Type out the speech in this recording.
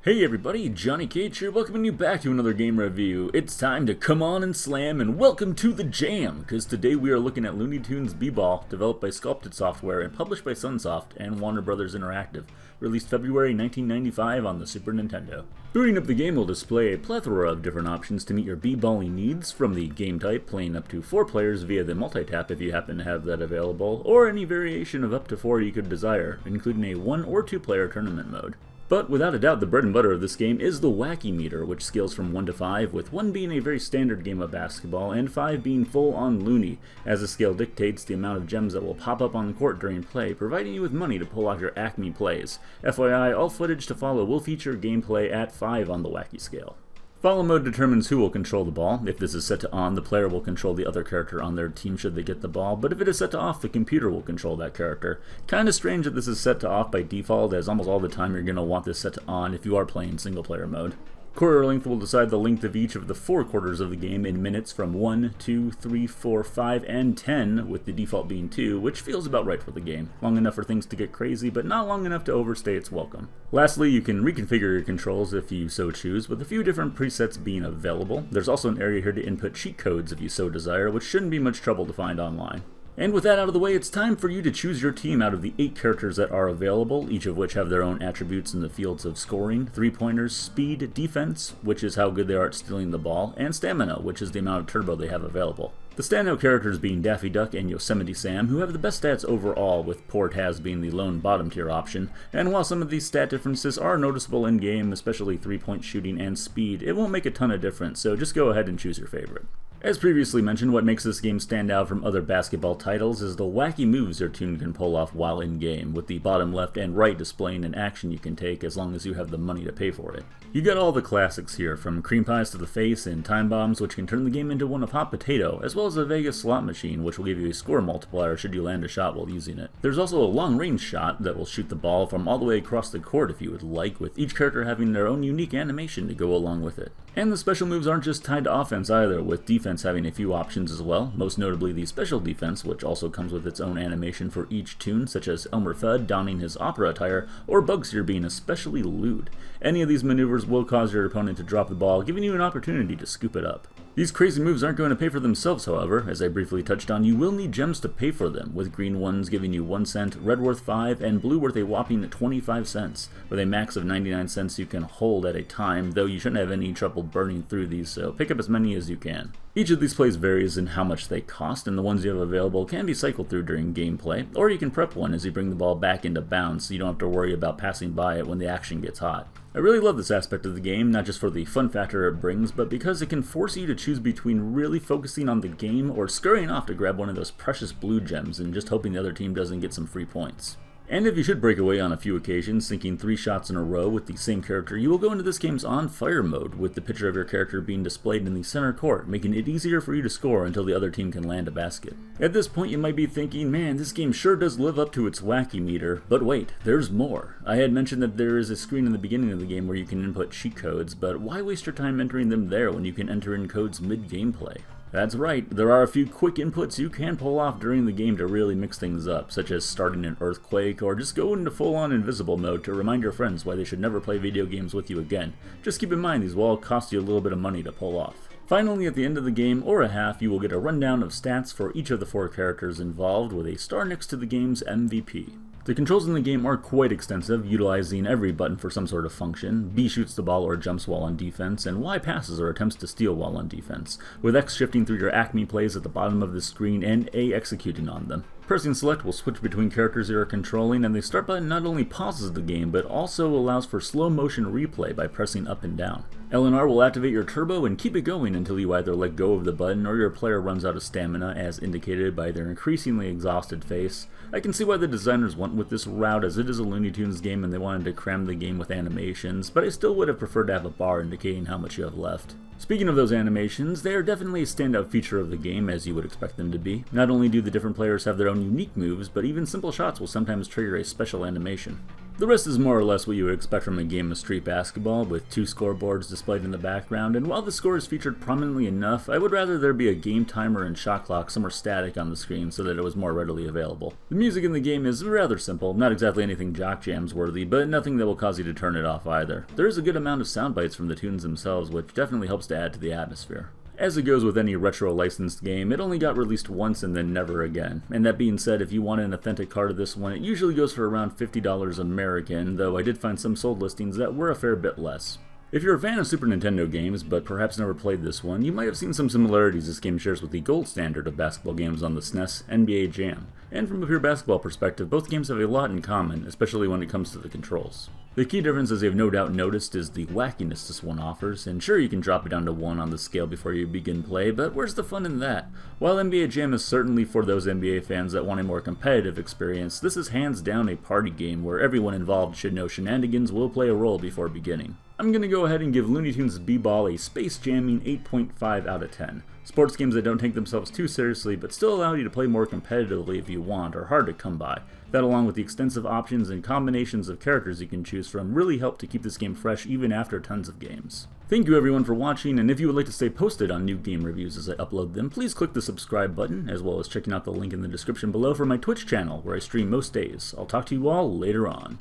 Hey everybody, Johnny Cage here, welcoming you back to another game review. It's time to come on and slam and welcome to the jam, because today we are looking at Looney Tunes B-Ball, developed by Sculpted Software and published by Sunsoft and Warner Bros. Interactive, released February 1995 on the Super Nintendo. Booting up the game will display a plethora of different options to meet your B-balling needs, from the game type, playing up to 4 players via the multi-tap if you happen to have that available, or any variation of up to 4 you could desire, including a 1 or 2 player tournament mode. But without a doubt, the bread and butter of this game is the Wacky Meter, which scales from 1 to 5, with 1 being a very standard game of basketball, and 5 being full-on Looney, as the scale dictates the amount of gems that will pop up on the court during play, providing you with money to pull off your Acme plays. FYI, all footage to follow will feature gameplay at 5 on the Wacky scale. Follow mode determines who will control the ball. If this is set to on, the player will control the other character on their team should they get the ball, but if it is set to off, the computer will control that character. Kinda strange that this is set to off by default, as almost all the time you're going to want this set to on if you are playing single player mode. Quarter length will decide the length of each of the 4 quarters of the game in minutes from 1, 2, 3, 4, 5, and 10, with the default being 2, which feels about right for the game. Long enough for things to get crazy, but not long enough to overstay its welcome. Lastly, you can reconfigure your controls if you so choose, with a few different presets being available. There's also an area here to input cheat codes if you so desire, which shouldn't be much trouble to find online. And with that out of the way, it's time for you to choose your team out of the 8 characters that are available, each of which have their own attributes in the fields of scoring, 3-pointers, speed, defense, which is how good they are at stealing the ball, and stamina, which is the amount of turbo they have available. The standout characters being Daffy Duck and Yosemite Sam, who have the best stats overall, with Poor Taz being the lone bottom tier option, and while some of these stat differences are noticeable in-game, especially 3-point shooting and speed, it won't make a ton of difference, so just go ahead and choose your favorite. As previously mentioned, what makes this game stand out from other basketball titles is the wacky moves your team can pull off while in-game, with the bottom left and right displaying an action you can take as long as you have the money to pay for it. You got all the classics here, from cream pies to the face and time bombs, which can turn the game into one of hot potato, as well as a Vegas slot machine, which will give you a score multiplier should you land a shot while using it. There's also a long-range shot that will shoot the ball from all the way across the court if you would like, with each character having their own unique animation to go along with it. And the special moves aren't just tied to offense either, with defense having a few options as well, most notably the special defense, which also comes with its own animation for each tune, such as Elmer Fudd donning his opera attire, or Bugseer being especially lewd. Any of these maneuvers will cause your opponent to drop the ball, giving you an opportunity to scoop it up. These crazy moves aren't going to pay for themselves, however. As I briefly touched on, you will need gems to pay for them, with green ones giving you 1 cent, red worth 5, and blue worth a whopping 25 cents, with a max of 99 cents you can hold at a time, though you shouldn't have any trouble burning through these, so pick up as many as you can. Each of these plays varies in how much they cost, and the ones you have available can be cycled through during gameplay, or you can prep one as you bring the ball back into bounds so you don't have to worry about passing by it when the action gets hot. I really love this aspect of the game, not just for the fun factor it brings, but because it can force you to choose between really focusing on the game or scurrying off to grab one of those precious blue gems and just hoping the other team doesn't get some free points. And if you should break away on a few occasions, sinking 3 shots in a row with the same character, you will go into this game's on fire mode, with the picture of your character being displayed in the center court, making it easier for you to score until the other team can land a basket. At this point you might be thinking, man, this game sure does live up to its wacky meter, but wait, there's more. I had mentioned that there is a screen in the beginning of the game where you can input cheat codes, but why waste your time entering them there when you can enter in codes mid-gameplay? That's right, there are a few quick inputs you can pull off during the game to really mix things up, such as starting an earthquake, or just go into full-on invisible mode to remind your friends why they should never play video games with you again. Just keep in mind these will all cost you a little bit of money to pull off. Finally, at the end of the game, or a half, you will get a rundown of stats for each of the 4 characters involved, with a star next to the game's MVP. The controls in the game are quite extensive, utilizing every button for some sort of function. B shoots the ball or jumps while on defense, and Y passes or attempts to steal while on defense, with X shifting through your Acme plays at the bottom of the screen and A executing on them. Pressing select will switch between characters you are controlling, and the start button not only pauses the game, but also allows for slow motion replay by pressing up and down. L and R will activate your turbo and keep it going until you either let go of the button or your player runs out of stamina, as indicated by their increasingly exhausted face. I can see why the designers went with this route, as it is a Looney Tunes game and they wanted to cram the game with animations, but I still would have preferred to have a bar indicating how much you have left. Speaking of those animations, they are definitely a standout feature of the game, as you would expect them to be. Not only do the different players have their own unique moves, but even simple shots will sometimes trigger a special animation. The rest is more or less what you would expect from a game of street basketball, with 2 scoreboards displayed in the background, and while the score is featured prominently enough, I would rather there be a game timer and shot clock somewhere static on the screen so that it was more readily available. The music in the game is rather simple, not exactly anything jock jams worthy, but nothing that will cause you to turn it off either. There is a good amount of sound bites from the tunes themselves, which definitely helps to add to the atmosphere. As it goes with any retro licensed game, it only got released once and then never again. And that being said, if you want an authentic card of this one, it usually goes for around $50 American, though I did find some sold listings that were a fair bit less. If you're a fan of Super Nintendo games, but perhaps never played this one, you might have seen some similarities this game shares with the gold standard of basketball games on the SNES, NBA Jam. And from a pure basketball perspective, both games have a lot in common, especially when it comes to the controls. The key difference, as you've no doubt noticed, is the wackiness this one offers, and sure, you can drop it down to 1 on the scale before you begin play, but where's the fun in that? While NBA Jam is certainly for those NBA fans that want a more competitive experience, this is hands down a party game where everyone involved should know shenanigans will play a role before beginning. I'm going to go ahead and give Looney Tunes B-Ball a space jamming 8.5 out of 10. Sports games that don't take themselves too seriously but still allow you to play more competitively if you want are hard to come by. That, along with the extensive options and combinations of characters you can choose from, really help to keep this game fresh even after tons of games. Thank you everyone for watching, and if you would like to stay posted on new game reviews as I upload them, please click the subscribe button, as well as checking out the link in the description below for my Twitch channel, where I stream most days. I'll talk to you all later on.